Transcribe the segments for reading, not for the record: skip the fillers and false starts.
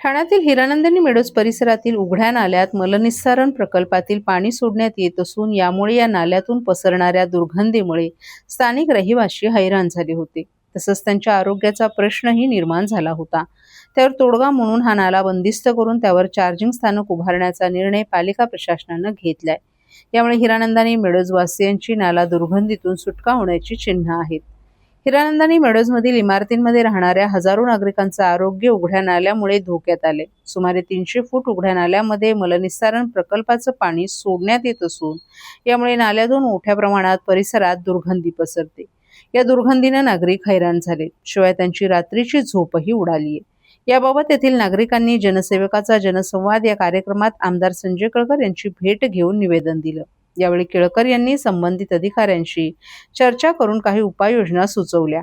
ठाण्यातील हिरानंदिनी मेडोज परिसरातील उघड्या नाल्यात मलनिस्सारण प्रकल्पातील पाणी सोडण्यात येत असून यामुळे या नाल्यातून पसरणाऱ्या दुर्गंधीमुळे स्थानिक रहिवासी हैराण झाले होते. तसंच त्यांच्या आरोग्याचा प्रश्नही निर्माण झाला होता. त्यावर तोडगा म्हणून हा नाला बंदिस्त करून त्यावर चार्जिंग स्थानक उभारण्याचा निर्णय पालिका प्रशासनानं घेतलाय. यामुळे हिरानंदिनी मेडोज वासियांची नाला दुर्गंधीतून सुटका होण्याची चिन्ह आहेत. हिरानंदिनी मेडोजमधील इमारतींमध्ये राहणाऱ्या हजारो नागरिकांचं आरोग्य उघड्या नाल्यामुळे धोक्यात आले. सुमारे 300 फूट उघड्या नाल्यामध्ये मलनिस्सारण प्रकल्पाचं पाणी सोडण्यात येत असून यामुळे नाल्यातून मोठ्या प्रमाणात परिसरात दुर्गंधी पसरते. या दुर्गंधीनं नागरिक हैराण झाले, शिवाय त्यांची रात्रीची झोपही उडालीये. याबाबत येथील नागरिकांनी जनसेवकाचा जनसंवाद या कार्यक्रमात आमदार संजय केळकर यांची भेट घेऊन निवेदन दिलं. यावेळी केळकर यांनी संबंधित अधिकाऱ्यांशी चर्चा करून काही उपाययोजना सुचवल्या.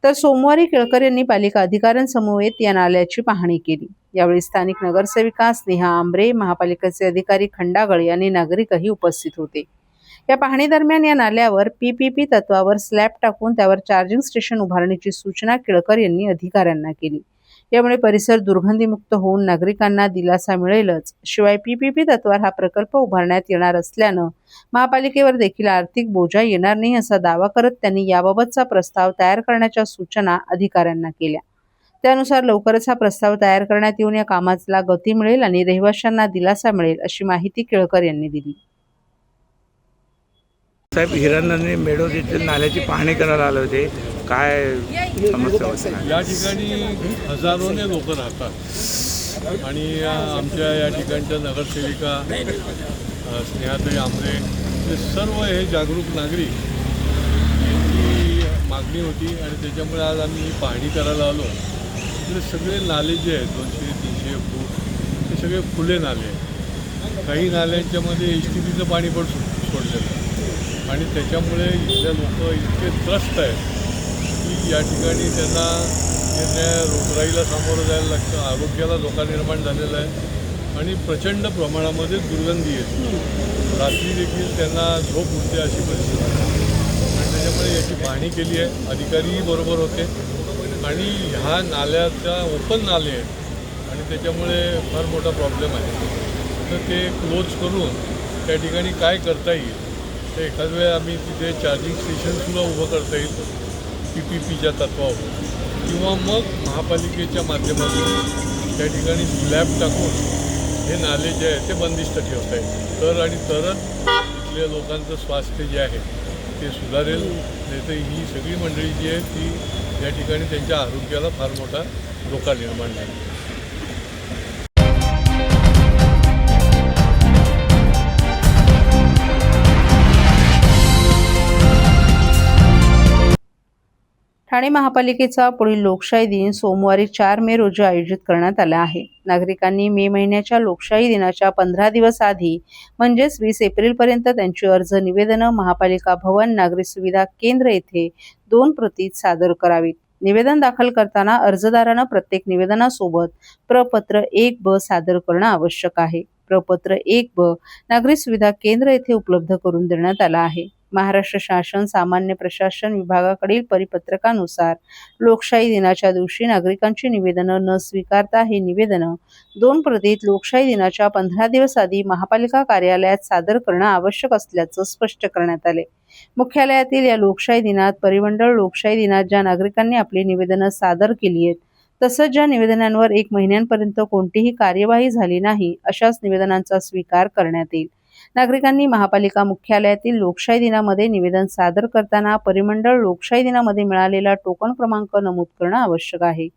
तर सोमवारी केळकर यांनी पालिका अधिकाऱ्यांसमवेत या नाल्याची पाहणी केली. यावेळी स्थानिक नगरसेविका स्नेहा आंबरे, महापालिकेचे अधिकारी खंडागळे आणि नागरिकही उपस्थित होते. या पाहणी दरम्यान या नाल्यावर PPP तत्वावर स्लॅब टाकून त्यावर चार्जिंग स्टेशन उभारण्याची सूचना केळकर यांनी अधिकाऱ्यांना केली. यामुळे परिसर दुर्गंधीमुक्त होऊन नागरिकांना दिलासा मिळेलच, शिवाय PPP तत्वावर हा प्रकल्प उभारण्यात येणार असल्यानं महापालिकेवर देखील आर्थिक बोजा येणार नाही असा दावा करत त्यांनी याबाबतचा प्रस्ताव तयार करण्याच्या सूचना अधिकाऱ्यांना केल्या. त्यानुसार लवकरच हा प्रस्ताव तयार करण्यात येऊन या कामाला गती मिळेल आणि रहिवाशांना दिलासा मिळेल अशी माहिती केळकर यांनी दिली. साहेब, हिरानंदिनी मेडोज येथील नाल्याची पाहणी करायला आले होते. काय समस्या होती? या ठिकाणी हजारोने लोक राहतात आणि आमच्या या ठिकाणच्या नगरसेविका स्नेहाताई आंबरे हे सर्व हे जागरूक नागरिक यांची मागणी होती आणि त्याच्यामुळे आज आम्ही ही पाहणी करायला आलो. तर सगळे नाले जे आहेत 200-300 फूट ते सगळे खुले नाले आहेत. काही नाल्यांच्यामध्ये HTPचं पाणी पण सोडलेलं आहे आणि त्याच्यामुळे इथल्या लोक इतके त्रस्त आहेत की या ठिकाणी त्यांना रोगराईला सामोरं जायला लागतं. आरोग्याला धोका निर्माण झालेला आहे आणि प्रचंड प्रमाणामध्ये दुर्गंधी येते. रात्री देखील त्यांना झोप उठते अशी परिस्थिती आणि त्याच्यामुळे याची पाहणी केली आहे. अधिकारीही बरोबर होते आणि ह्या नाल्याचा ओपन नाले आहेत आणि त्याच्यामुळे फार मोठा प्रॉब्लेम आहे. तर ते क्लोज करून त्या ठिकाणी काय करता येईल तर एखाद वेळ आम्ही तिथे चार्जिंग स्टेशनसुद्धा उभं करता येईल PPPच्या तत्वावर, किंवा मग महापालिकेच्या माध्यमातून त्या ठिकाणी स्लॅब टाकून हे नाले जे आहे ते बंदिस्त ठेवता येईल. तरच इथल्या लोकांचं स्वास्थ्य जे आहे ते सुधारेल. नाही तर ही सगळी मंडळी जी आहे ती या ठिकाणी त्यांच्या आरोग्याला फार मोठा धोका निर्माण झाला. ठाणे महापालिकेचा पुढील लोकशाही दिन सोमवारी 4 मे रोजी आयोजित करण्यात आला आहे. नागरिकांनी मे महिन्याच्या लोकशाही दिनाच्या 15 दिवस आधी म्हणजेच 20 एप्रिलपर्यंत त्यांची अर्ज निवेदनं महापालिका भवन नागरी सुविधा केंद्र येथे 2 प्रतीत सादर करावीत. निवेदन दाखल करताना अर्जदारानं प्रत्येक निवेदनासोबत प्रपत्र 1ब सादर करणं आवश्यक आहे. प्रपत्र 1ब नागरी सुविधा केंद्र येथे उपलब्ध करून देण्यात आला आहे. महाराष्ट्र शासन सामान्य प्रशासन विभागाकडील परिपत्रकानुसार लोकशाही दिनाच्या दिवशी नागरिकांची निवेदनं न स्वीकारता हे निवेदनं 2 प्रतीत लोकशाही दिनाच्या 15 दिवस आधी महापालिका कार्यालयात सादर करणं आवश्यक असल्याचं स्पष्ट करण्यात आले. मुख्यालयातील या लोकशाही दिनात परिमंडळ लोकशाही दिनात ज्या नागरिकांनी आपली निवेदनं सादर केली आहेत तसंच ज्या निवेदनांवर 1 महिन्यांपर्यंत कोणतीही कार्यवाही झाली नाही अशाच निवेदनांचा स्वीकार करण्यात येईल. नागरिकांनी महापालिका मुख्यालयातील लोकशाही दिनामध्ये निवेदन सादर करताना परिमंडळ लोकशाही दिनामध्ये मिळालेला टोकन क्रमांक नमूद करणं आवश्यक आहे.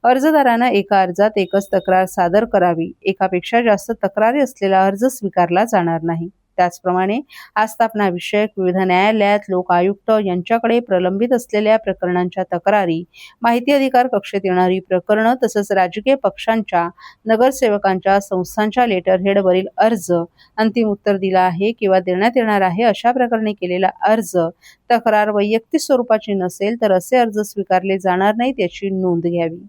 अर्जदारानं एका अर्जात एकच तक्रार सादर करावी. एकापेक्षा जास्त तक्रारी असलेला अर्ज स्वीकारला जाणार नाही. त्याचप्रमाणे आस्थापना विषयक विविध न्यायालयात लोक आयुक्त यांच्याकडे प्रलंबित असलेल्या प्रकरणांच्या तक्रारी, माहिती अधिकार कक्षेत येणारी प्रकरणं तसंच राजकीय पक्षांच्या, नगरसेवकांच्या, संस्थांच्या लेटरहेडवरील अर्ज, अंतिम उत्तर दिलं आहे किंवा देण्यात येणार आहे अशा प्रकरणी केलेला अर्ज, तक्रार वैयक्तिक स्वरूपाची नसेल तर असे अर्ज स्वीकारले जाणार नाहीत याची नोंद घ्यावी.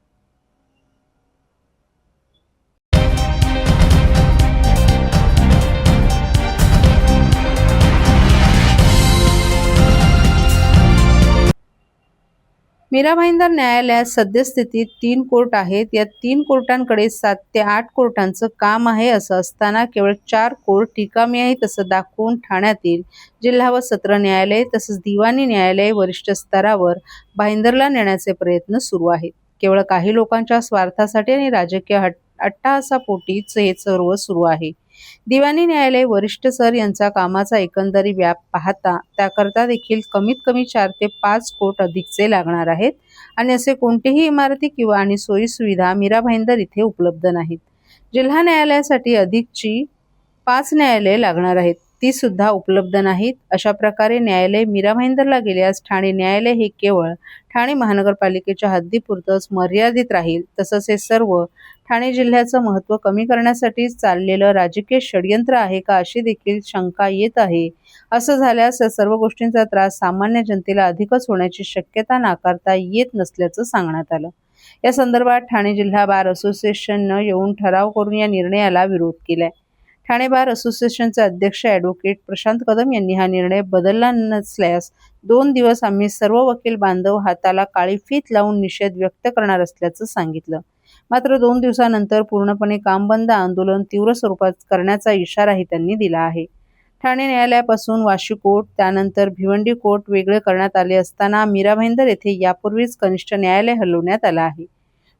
मीरा भाईंदर न्यायालयात सद्यस्थितीत 3 कोर्ट आहेत. या 3 कोर्टांकडे 7 ते 8 कोर्टांचं काम आहे. असं असताना केवळ 4 कोर्ट रिकामी आहेत असं दाखवून ठाण्यातील जिल्हा व सत्र न्यायालय तसंच दिवाणी न्यायालय वरिष्ठ स्तरावर भाईंदरला नेण्याचे प्रयत्न सुरू आहेत. केवळ काही लोकांच्या स्वार्थासाठी आणि राजकीय अट्टाहासापोटीच हे सर्व सुरू आहे. दिवाणी न्यायालय वरिष्ठ सर यांचा कामाचा एकंदरी व्याप पाहता त्याकरता देखील कमीत कमी 4 ते 5 कोट अधिकचे लागणार आहेत आणि असे कोणतेही इमारती किंवा आणि सोयीसुविधा मीरा भाईंदर इथे उपलब्ध नाहीत. जिल्हा न्यायालयासाठी अधिकची 5 न्यायालये लागणार आहेत, ती सुद्धा उपलब्ध नाहीत. अशा प्रकारे न्यायालय मीरा भाईंदरला गेल्यास ठाणे न्यायालय हे केवळ ठाणे महानगरपालिकेच्या हद्दीपुरतंच मर्यादित राहील. तसंच हे सर्व ठाणे जिल्ह्याचं महत्त्व कमी करण्यासाठी चाललेलं राजकीय षडयंत्र आहे का अशी देखील शंका येत आहे. असं झाल्यास या सर्व गोष्टींचा त्रास सामान्य जनतेला अधिकच होण्याची शक्यता नाकारता येत नसल्याचं सांगण्यात आलं. या संदर्भात ठाणे जिल्हा बार असोसिएशननं येऊन ठराव करून या निर्णयाला विरोध केलाय. ठाणे बार असोसिएशनचे अध्यक्ष ॲडव्होकेट प्रशांत कदम यांनी हा निर्णय बदलला नसल्यास 2 दिवस आम्ही सर्व वकील बांधव हाताला काळी फीत लावून निषेध व्यक्त करणार असल्याचं सांगितलं. मात्र 2 दिवसानंतर पूर्णपणे काम बंद आंदोलन तीव्र स्वरूपात करण्याचा इशाराही त्यांनी दिला आहे. ठाणे न्यायालयापासून वाशी कोर्ट त्यानंतर भिवंडी कोर्ट वेगळे करण्यात आले असताना मीरा भाईंदर येथे यापूर्वीच कनिष्ठ न्यायालय हलवण्यात आलं आहे.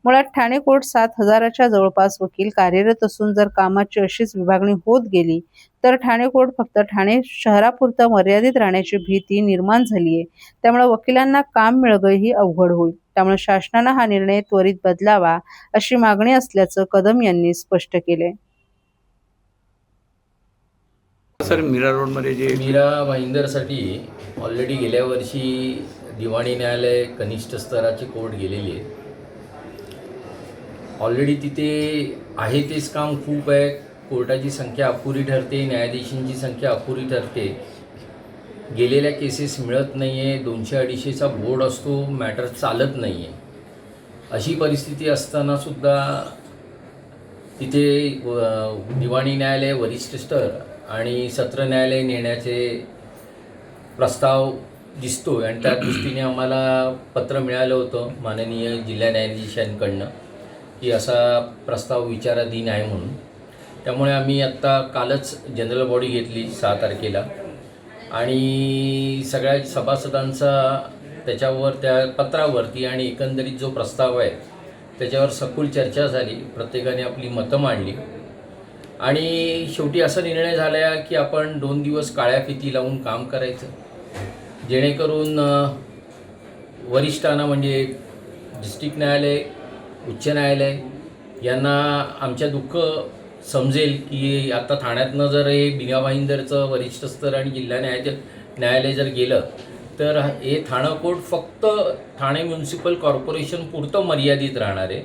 मुळात ठाणे कोर्ट 7,000च्या जवळपास वकील कार्यरत असून जर कामाची अशीच विभागणी होत गेली तर ठाणे कोर्ट फक्त ठाणे शहरापुरतं मर्यादित राहण्याची भीती निर्माण झाली आहे. त्यामुळे वकिलांना काम मिळणंही अवघड होईल. त्यामुळे शासनानं हा निर्णय त्वरित बदलावा अशी मागणी असल्याचं कदम यांनी स्पष्ट केलंय. सर, मीरा रोडमध्ये जे मीरा भाईंदरसाठी ऑलरेडी गेल्या वर्षी दिवाणी न्यायालय कनिष्ठ स्तराचे कोर्ट गेलेली आहे. ऑलरेडी तिथे आहे तेच काम खूप आहे. कोर्टाची संख्या अपुरी ठरते, न्यायाधीशांची संख्या अपुरी ठरते. गेलेल्या केसेस मिळत नाही आहे. 200-250चा बोर्ड असतो, मॅटर चालत नाही आहे. अशी परिस्थिती असतानासुद्धा तिथे दिवाणी न्यायालय वरिष्ठ स्तर आणि सत्र न्यायालय नेण्याचे प्रस्ताव दिसतो आणि त्या दृष्टीने आम्हाला पत्र मिळालं होतं माननीय जिल्हा न्यायाधीशांकडनं की असा प्रस्ताव विचाराधीन आहे म्हणून. त्यामुळे आम्ही आत्ता कालच जनरल बॉडी घेतली 6 तारखेला आणि सगळ्या सभासदांचा त्याच्यावर त्या पत्रावरती आणि एकंदरीत जो प्रस्ताव आहे त्याच्यावर सखोल चर्चा झाली. प्रत्येकाने आपली मतं मांडली आणि शेवटी असा निर्णय झाला की आपण 2 दिवस काळ्या फिती लावून काम करायचं, जेणेकरून वरिष्ठांना म्हणजे डिस्ट्रिक्ट न्यायालय, उच्च न्यायालय यांना आमच्या दुःख समजेल की आता ठाण्यातनं जर हे मीरा भाईंदरचं वरिष्ठ स्तर आणि जिल्हा न्यायालय जर गेलं तर हे ठाणं कोर्ट फक्त ठाणे म्युन्सिपल कॉर्पोरेशन पुरतं मर्यादित राहणार आहे.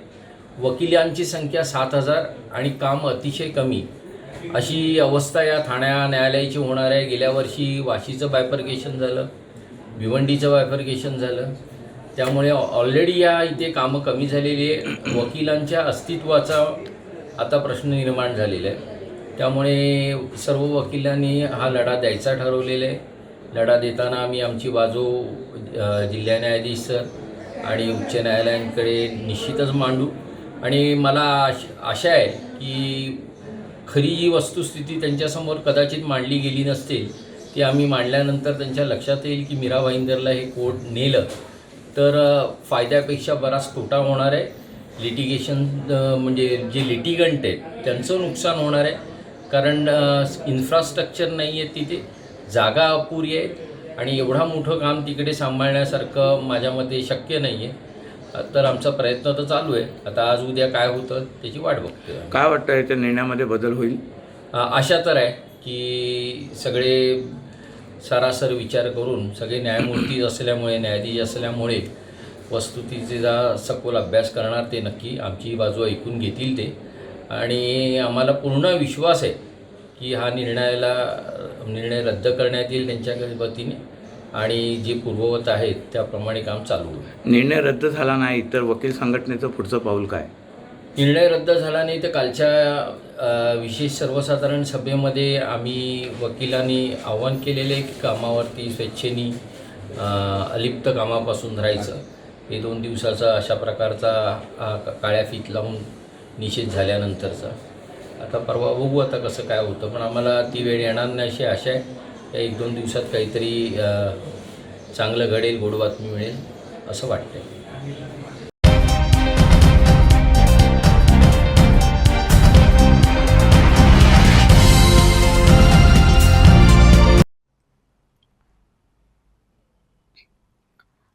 वकिलांची संख्या 7,000 आणि काम अतिशय कमी अशी अवस्था या ठाण्या न्यायालयाची होणार आहे. गेल्या वर्षी वाशीचं बायफर्केशन झालं, भिवंडीचं बायफर्केशन झालं. त्यामुळे ऑलरेडी या इथे कामं कमी झालेली आहे. वकिलांच्या अस्तित्वाचा आता प्रश्न निर्माण झालेला आहे. त्यामुळे सर्व वकिलांनी हा लढा द्यायचा ठरवलेला आहे. लढा देताना आम्ही आमची बाजू जिल्हा न्यायाधीश सर आणि उच्च न्यायालयांकडे निश्चितच मांडू आणि मला आशा आहे की खरी जी वस्तुस्थिती त्यांच्यासमोर कदाचित मांडली गेली नसतील ती आम्ही मांडल्यानंतर त्यांच्या लक्षात येईल की मीरा भाईंदरला हे कोर्ट नेलं तर फायद्यापेक्षा बराच तोटा होणार आहे. लिटिगेशन म्हणजे जे लिटिगंट आहेत त्यांचं नुकसान होणार आहे, कारण इन्फ्रास्ट्रक्चर नाही आहे तिथे, जागा अपुरी आहे आणि एवढा मोठं काम तिकडे सांभाळण्यासारखं माझ्या मते शक्य नाही आहे. तर आमचा प्रयत्न तर चालू आहे. आता आज उद्या काय होतं त्याची वाट बघतोय. काय वाटतं याच्या निर्णयामध्ये बदल होईल? आशा तर आहे की सगळे सरासर विचार करून सगळे न्यायमूर्ती असल्यामुळे, न्यायाधीश असल्यामुळे वस्तुस्थितीचा सखोल अभ्यास करणार. ते नक्की आमची बाजू ऐकून घेतील ते आणि आम्हाला पूर्ण विश्वास आहे की हा निर्णय रद्द करण्यात येईल त्यांच्या वतीने आणि जे पूर्ववत आहेत त्याप्रमाणे काम चालू होईल. निर्णय रद्द झाला नाही तर वकील संघटनेचं पुढचं पाऊल काय? निर्णय रद्द झाला नाही तर कालच्या विशेष सर्वसाधारण सभेमध्ये आम्ही वकिलांनी आवाहन केलेले की कामावरती स्वेच्छेने अलिप्त कामापासून राहायचं. हे 2 दिवसाचा अशा प्रकारचा काळ्या फीत लावून निषेध झाल्यानंतरचा. आता परवा बघू आता कसं काय होतं, पण आम्हाला ती वेळ येणार नाही अशी आशा आहे. या 1-2 दिवसात काहीतरी चांगलं घडेल, गोड बातमी मिळेल असं वाटतंय.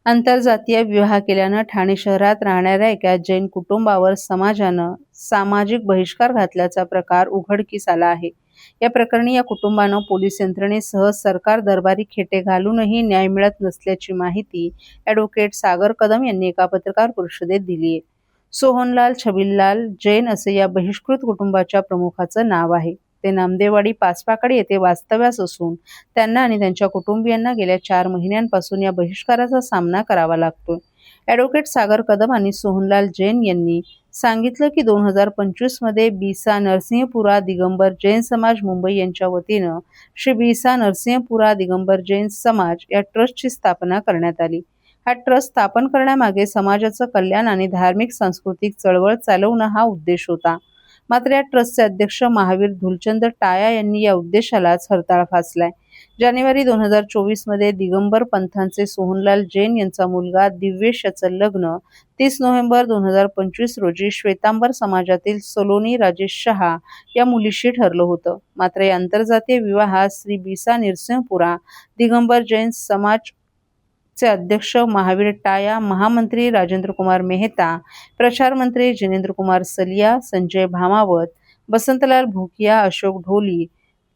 आंतरजातीय विवाह केल्यानं ठाणे शहरात राहणाऱ्या एका जैन कुटुंबावर समाजानं सामाजिक बहिष्कार घातल्याचा प्रकार उघडकीस आला आहे. या प्रकरणी या कुटुंबानं पोलीस यंत्रणेसह सरकार दरबारी खेटे घालूनही न्याय मिळत नसल्याची माहिती ॲडव्होकेट सागर कदम यांनी एका पत्रकार परिषदेत दिली आहे. सोहनलाल छबिललाल जैन असे या बहिष्कृत कुटुंबाच्या प्रमुखाचं नाव आहे. ते नामदेववाडी पाचपाकडी येथे वास्तव्यास असून त्यांना आणि त्यांच्या कुटुंबियांना गेल्या 4 महिन्यांपासून या बहिष्काराचा सामना करावा लागतोय. ॲडव्होकेट सागर कदम आणि सोहनलाल जैन यांनी सांगितलं की 2025 मध्ये बिसा नरसिंहपुरा दिगंबर जैन समाज मुंबई यांच्या वतीनं श्री बिसा नरसिंहपुरा दिगंबर जैन समाज या ट्रस्टची स्थापना करण्यात आली. हा ट्रस्ट स्थापन करण्यामागे समाजाचं कल्याण आणि धार्मिक सांस्कृतिक चळवळ चालवणं हा उद्देश होता. मात्र या ट्रस्टचे अध्यक्ष महावीर धुलचंद टाया यांनी या उद्देशालाच हरताळ फासलाय. जानेवारी 2024 मध्ये दिगंबर पंथांचे सोहनलाल जैन यांचा मुलगा दिव्येश याचं लग्न 30 नोव्हेंबर 2025 रोजी श्वेतांबर समाजातील सलोनी राजेश शहा या मुलीशी ठरलं होतं. मात्र या आंतरजातीय विवाहात श्री बिसा नरसिंहपुरा दिगंबर जैन समाज चे अध्यक्ष महावीर टाया, महामंत्री राजेंद्र कुमार मेहता, प्रचार मंत्री जिनेंद्र कुमार सलिया, संजय भामावत, बसंतलाल भुकिया, अशोक ढोली,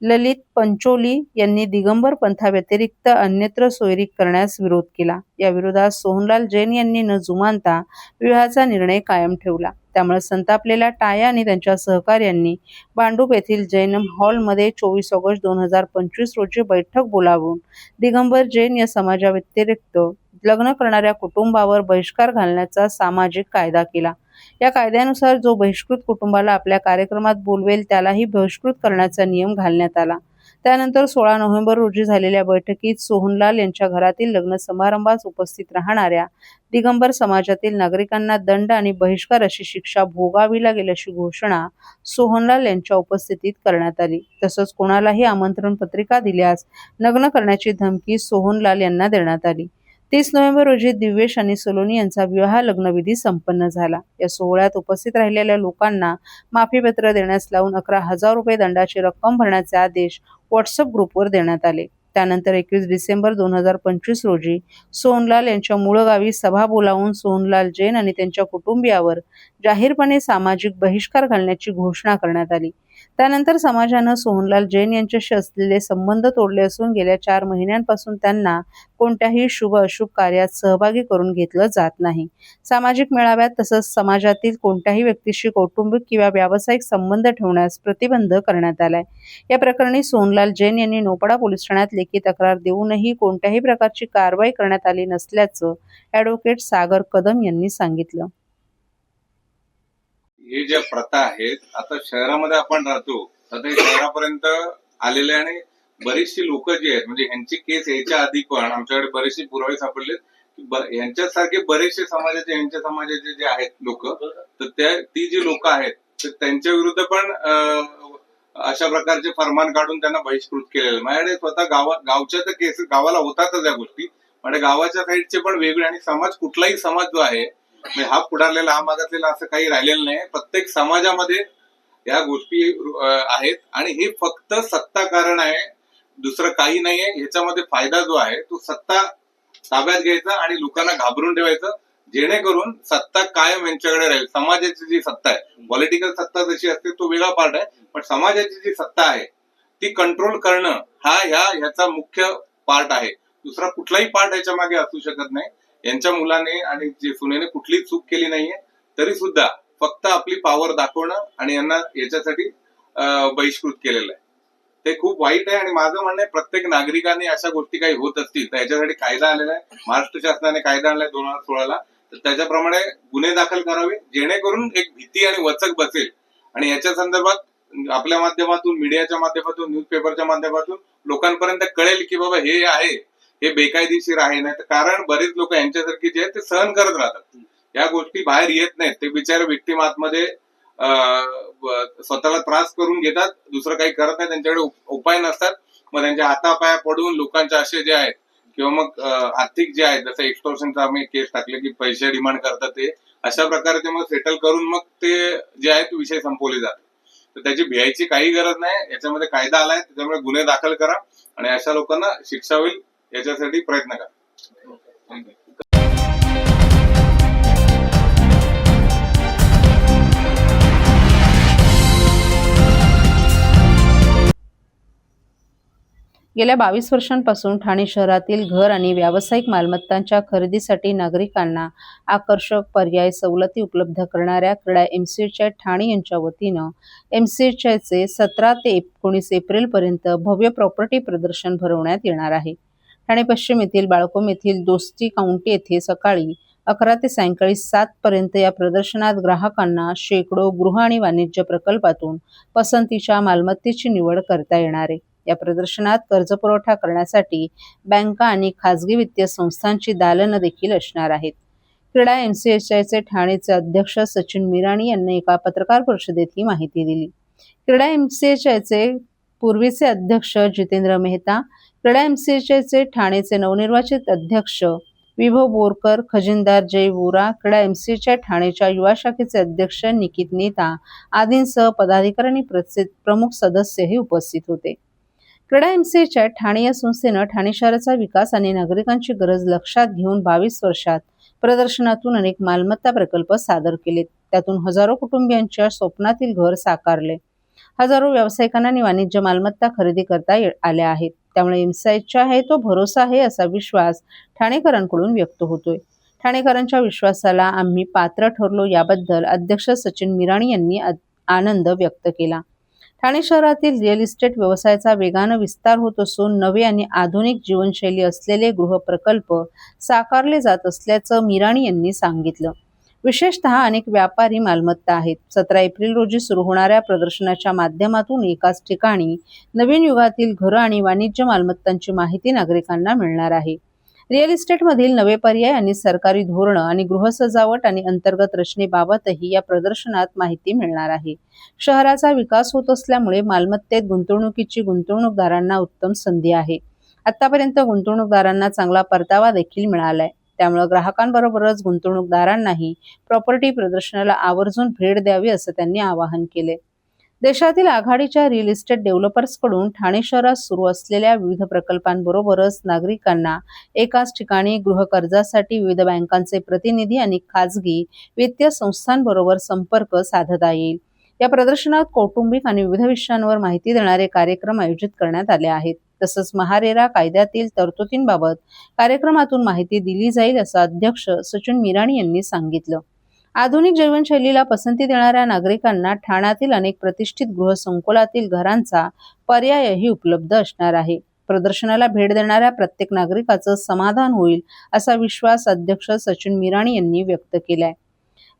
ललित पंचोली यांनी दिगंबर पंथाव्यतिरिक्त अन्यत्र सोयरीक करण्यास विरोध केला. या विरोधात सोहनलाल जैन यांनी न जुमानता विवाहाचा निर्णय कायम ठेवला. त्यामुळे संतापलेल्या टाया आणि त्यांच्या सहकाऱ्यांनी भांडूप येथील जैनम हॉलमध्ये 24 ऑगस्ट 2025 रोजी बैठक बोलावून दिगंबर जैन या समाजाव्यतिरिक्त लग्न करणाऱ्या कुटुंबावर बहिष्कार घालण्याचा सामाजिक कायदा केला. या कायद्यानुसार जो बहिष्कृत कुटुंबाला आपल्या कार्यक्रमात बोलवेल त्यालाही बहिष्कृत करण्याचा नियम घालण्यात आला. त्यानंतर 16 नोव्हेंबर रोजी झालेल्या बैठकीत सोहनलाल यांच्या घरातील लग्न समारंभास उपस्थित राहणाऱ्या दिगंबर समाजातील नागरिकांना दंड आणि बहिष्कार अशी शिक्षा भोगावी लागेल अशी घोषणा सोहनलाल यांच्या उपस्थितीत करण्यात आली. तसंच कोणालाही आमंत्रण पत्रिका दिल्यास लग्न करण्याची धमकी सोहनलाल यांना देण्यात आली. 30 नोव्हेंबर रोजी दिव्येश आणि सलोनी यांचा विवाह लग्नविधी संपन्न झाला. या सोहळ्यात उपस्थित राहिलेल्या लोकांना माफीपत्र देण्यास लावून 11,000 रुपये दंडाची रक्कम भरण्याचे आदेश व्हॉट्सअप ग्रुपवर देण्यात आले. त्यानंतर 21 डिसेंबर 2025 रोजी सोहनलाल यांच्या मूळ गावी सभा बोलावून सोहनलाल जैन आणि त्यांच्या कुटुंबियावर जाहीरपणे सामाजिक बहिष्कार घालण्याची घोषणा करण्यात आली. त्यानंतर समाजानं सोहनलाल जैन यांच्याशी असलेले संबंध तोडले असून गेल्या 4 महिन्यांपासून त्यांना कोणत्याही शुभ अशुभ कार्यात सहभागी करून घेतलं जात नाही. सामाजिक मेळाव्यात तसंच समाजातील कोणत्याही व्यक्तीशी कौटुंबिक किंवा व्यावसायिक संबंध ठेवण्यास प्रतिबंध करण्यात आलाय. या प्रकरणी सोहनलाल जैन यांनी नौपाडा पोलीस ठाण्यात लेखी तक्रार देऊनही कोणत्याही प्रकारची कारवाई करण्यात आली नसल्याचं ॲडव्होकेट सागर कदम यांनी सांगितलं. हे ज्या प्रथा आहेत, आता शहरामध्ये आपण राहतो, आता हे शहरापर्यंत आलेले आणि बरीचशी लोक जी आहेत, म्हणजे ह्यांची केस यायच्या आधी पण आमच्याकडे बरेचसे पुरावे सापडले की यांच्यासारखे बरेचसे यांच्या समाजाचे जे आहेत लोक, तर ती जी लोक आहेत तर त्यांच्या विरुद्ध पण अशा प्रकारचे फरमान काढून त्यांना बहिष्कृत केलेले. माझ्याकडे स्वतः गावच्या तर केस गावाला होतातच या गोष्टी, म्हणजे गावाच्या साईडचे पण वेगळे. आणि समाज, कुठलाही समाज जो आहे, म्हणजे हा पुढारलेला हा मागासलेला असं काही राहिलेलं नाही. प्रत्येक समाजामध्ये या गोष्टी आहेत आणि हे फक्त सत्ता कारण आहे, दुसरं काही नाहीये. ह्याच्यामध्ये फायदा जो आहे तो सत्ता ताब्यात घ्यायचा आणि लोकांना घाबरून ठेवायचं, जेणेकरून सत्ता कायम यांच्याकडे राहील. समाजाची जी सत्ता आहे, पॉलिटिकल सत्ता जशी असते तो वेगळा पार्ट आहे, पण समाजाची जी सत्ता आहे ती कंट्रोल करणं हा ह्याचा मुख्य पार्ट आहे. दुसरा कुठलाही पार्ट ह्याच्या मागे असू शकत नाही. यांच्या मुलाने आणि जे सुनेने कुठलीच चूक केली नाहीये, तरी सुद्धा फक्त आपली पॉवर दाखवणं आणि यांना याच्यासाठी बहिष्कृत केलेलं आहे. ते खूप वाईट आहे. आणि माझं म्हणणं आहे, प्रत्येक नागरिकांनी अशा गोष्टी काही होत असतील तर याच्यासाठी कायदा आलेला आहे. महाराष्ट्र शासनाने कायदा आणलाय 2016ला, तर त्याच्याप्रमाणे गुन्हे दाखल करावे, जेणेकरून एक भीती आणि वचक बसेल. आणि याच्या संदर्भात आपल्या माध्यमातून, मीडियाच्या माध्यमातून, न्यूजपेपरच्या माध्यमातून लोकांपर्यंत कळेल की बाबा हे आहे, हे बेकायदेशीर आहे. नाही तर कारण बरेच लोक यांच्यासारखे जे आहेत ते सहन करत राहतात, या गोष्टी बाहेर येत नाहीत. ते बिचारे व्हिक्टिम आतमध्ये स्वतःला त्रास करून घेतात, दुसरं काही करत नाही, त्यांच्याकडे उपाय नसतात. मग त्यांच्या हातापाया पडून लोकांचे असे जे आहेत किंवा मग आर्थिक जे आहेत, जसं एक्सटॉर्शनचा आम्ही केस टाकले की पैसे डिमांड करतात, ते अशा प्रकारे ते मग सेटल करून मग ते जे आहेत विषय संपवले जातात. तर त्याची भ्यायची काही गरज नाही. याच्यामध्ये कायदा आलाय, त्याच्यामुळे गुन्हे दाखल करा आणि अशा लोकांना शिक्षा होईल याच्यासाठी प्रयत्न करा. थँक्यू. गेल्या 22 वर्षांपासून ठाणे शहरातील घर आणि व्यावसायिक मालमत्तांच्या खरेदीसाठी नागरिकांना आकर्षक पर्याय सवलती उपलब्ध करणाऱ्या क्रीडा एमसीएच ठाणे यांच्या वतीनं एमसीएचचे 17 ते 19 एप्रिलपर्यंत भव्य प्रॉपर्टी प्रदर्शन भरवण्यात येणार आहे. ठाणे पश्चिम येथील बाळकोम येथील दोस्ती काउंटी येथे सकाळी 11 ते सायंकाळी 7 पर्यंत या प्रदर्शनात ग्राहकांना शेकडो गृह आणि वाणिज्य प्रकल्पातून पसंतीच्या मालमत्तेची निवड करता येणार आहे. या प्रदर्शनात कर्जपुरवठा करण्यासाठी बँका आणि खाजगी वित्तीय संस्थांची दालनं देखील असणार आहेत. क्रीडा एमसीएचचे ठाणेचे अध्यक्ष सचिन मिराणी यांनी एका पत्रकार परिषदेत ही माहिती दिली. क्रीडा एमसीएचचे पूर्वीचे अध्यक्ष जितेंद्र मेहता, क्रीडा एमसीएचचे ठाणेचे नवनिर्वाचित अध्यक्ष विभव बोरकर, खजिनदार जय वोरा, क्रीडा एमसीएच ठाणेच्या युवा शाखेचे अध्यक्ष निकित नेता आदींसह पदाधिकारी आणि प्रमुख सदस्यही उपस्थित होते. क्रीडा एमसीएच ठाणे या संस्थेनं ठाणे शहराचा विकास आणि नागरिकांची गरज लक्षात घेऊन 22 वर्षात प्रदर्शनातून अनेक मालमत्ता प्रकल्प सादर केलेत. त्यातून हजारो कुटुंबियांच्या स्वप्नातील घर साकारले. हजारो व्यावसायिकांना आणि वाणिज्य मालमत्ता खरेदी करता आल्या आहेत. त्यामुळे एमसीएच आहे तो भरोसा आहे असा विश्वास ठाणेकरांकडून व्यक्त होतोय. ठाणेकरांच्या विश्वासाला आम्ही पात्र ठरलो याबद्दल अध्यक्ष सचिन मिराणी यांनी आनंद व्यक्त केला. ठाणे शहरातील रिअल इस्टेट व्यवसायाचा वेगानं विस्तार होत असून नवे आणि आधुनिक जीवनशैली असलेले गृह प्रकल्प साकारले जात असल्याचं मिराणी यांनी सांगितलं. विशेषतः अनेक व्यापारी मालमत्ता आहेत. 17 एप्रिल रोजी सुरू होणाऱ्या प्रदर्शनाच्या माध्यमातून एकाच ठिकाणी नवीन युगातील घरं आणि वाणिज्य मालमत्तांची माहिती नागरिकांना मिळणार आहे. रिअल इस्टेटमधील नवे पर्याय आणि सरकारी धोरणं आणि गृहसजावट आणि अंतर्गत रचनेबाबतही या प्रदर्शनात माहिती मिळणार आहे. शहराचा विकास होत असल्यामुळे मालमत्तेत गुंतवणुकीची गुंतवणूकदारांना उत्तम संधी आहे. आतापर्यंत गुंतवणूकदारांना चांगला परतावा देखील मिळालाय. त्यामुळे ग्राहकांबरोबरच गुंतवणूकदारांनाही प्रॉपर्टी प्रदर्शनाला आवर्जून भेट द्यावी असं त्यांनी आवाहन केले. देशातील आघाडीच्या रिअल इस्टेट डेव्हलपर्सकडून ठाणे शहरात सुरू असलेल्या विविध प्रकल्पांबरोबरच नागरिकांना एकाच ठिकाणी गृह कर्जासाठी विविध बँकांचे प्रतिनिधी आणि खाजगी वित्तीय संस्थांबरोबर संपर्क साधता येईल. या प्रदर्शनात कौटुंबिक आणि विविध विषयांवर माहिती देणारे कार्यक्रम आयोजित करण्यात आले आहेत. तसंच महारेरा कायद्यातील तरतुदींबाबत कार्यक्रमातून माहिती दिली जाईल असं अध्यक्ष सचिन मिराणी यांनी सांगितलं. आधुनिक जीवनशैलीला पसंती देणाऱ्या नागरिकांना ठाण्यातील अनेक प्रतिष्ठित गृहसंकुलातील घरांचा पर्यायही उपलब्ध असणार आहे. प्रदर्शनाला भेट देणाऱ्या प्रत्येक नागरिकाचं समाधान होईल असा विश्वास अध्यक्ष सचिन मिराणी यांनी व्यक्त केलाय.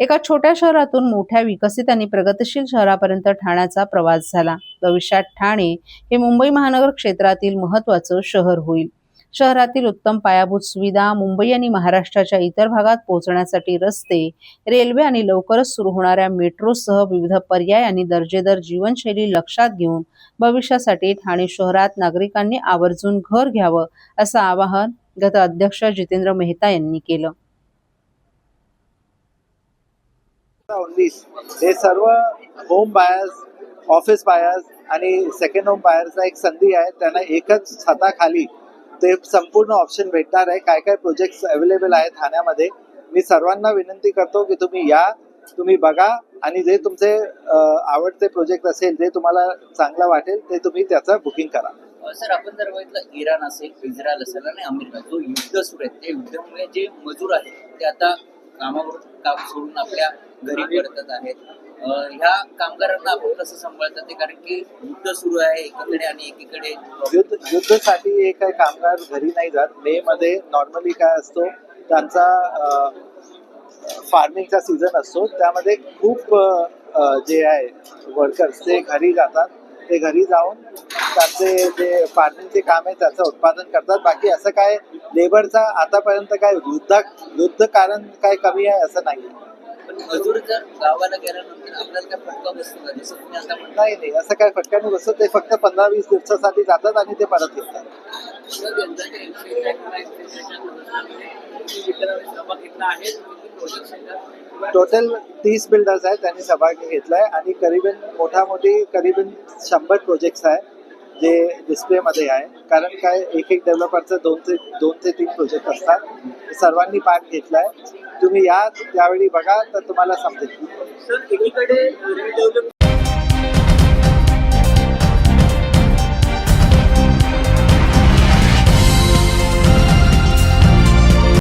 एका छोट्या शहरातून मोठ्या विकसित आणि प्रगतिशील शहरापर्यंत ठाण्याचा प्रवास झाला. भविष्यात ठाणे हे मुंबई महानगर क्षेत्रातील महत्त्वाचं शहर होईल. शहरातील उत्तम पायाभूत सुविधा, मुंबई आणि महाराष्ट्राच्या इतर भागात पोहोचण्यासाठी रस्ते, रेल्वे आणि लवकरच सुरू होणाऱ्या मेट्रोसह विविध पर्याय आणि दर्जेदार जीवनशैली लक्षात घेऊन भविष्यासाठी ठाणे शहरात नागरिकांनी आवर्जून घर घ्यावं असं आवाहन गत अध्यक्ष जितेंद्र मेहता यांनी केलं. हे सर्व होम बायर्स, ऑफिस बायर्स आणि सेकंड होम बायर्सला एक संधी आहे. त्यांना एकच छताखाली ते संपूर्ण ऑप्शन भेटणार आहे. काय काय प्रोजेक्ट्स अवेलेबल आहेत ठाण्यामध्ये. मी सर्वांना विनंती करतो की तुम्ही या, तुम्ही बघा आणि जे तुमचे आवडते प्रोजेक्ट असेल, जे तुम्हाला चांगलं वाटेल ते तुम्ही त्याचं बुकिंग करा. सर, आपण जर बघितलं इराण असेल, इस्रायल असेल आणि अमेरिका, जो युद्ध सुरू आहे, ते युद्धामुळे जे मजूर आहेत ते आता कामावरून काम सोडून आपल्या घरी परतत आहेत. ह्या कामगारांना आपण कसं सांभाळतात ते, कारण की युद्ध सुरू आहे एकीकडे आणि एकीकडे युद्धसाठी हे काही कामगार घरी नाही जात. मे मध्ये नॉर्मली काय असतो, त्यांचा फार्मिंगचा सीझन असतो, त्यामध्ये खूप जे आहे वर्कर्स ते घरी जातात ते घरी जाऊन त्यांचे जे फार्मिंगचे काम आहे त्याचं उत्पादन करतात. बाकी असं काय लेबरचा आतापर्यंत काय युद्ध कारण काय कमी आहे असं नाही. पण मजूर जर गावाला गेल्यानंतर आपल्याला काय फटका बसतो का? जसं तुम्ही आता म्हणता नाही असं काय फटक्याने बसतं. ते फक्त 15-20 दिवसासाठी जातात आणि ते परत येतात. टोटल 30 बिल्डर्स आहेत त्यांनी सहभाग घेतलाय आणि करीबन 100 प्रोजेक्ट्स आहे जे डिस्प्लेमध्ये आहे. कारण काय एक डेव्हलपरचं 2 ते 3 प्रोजेक्ट असतात. सर्वांनी भाग घेतलाय. तुम्ही या त्यावेळी बघा तर तुम्हाला समजेल. सर, एकीकडे रिडेव्हलप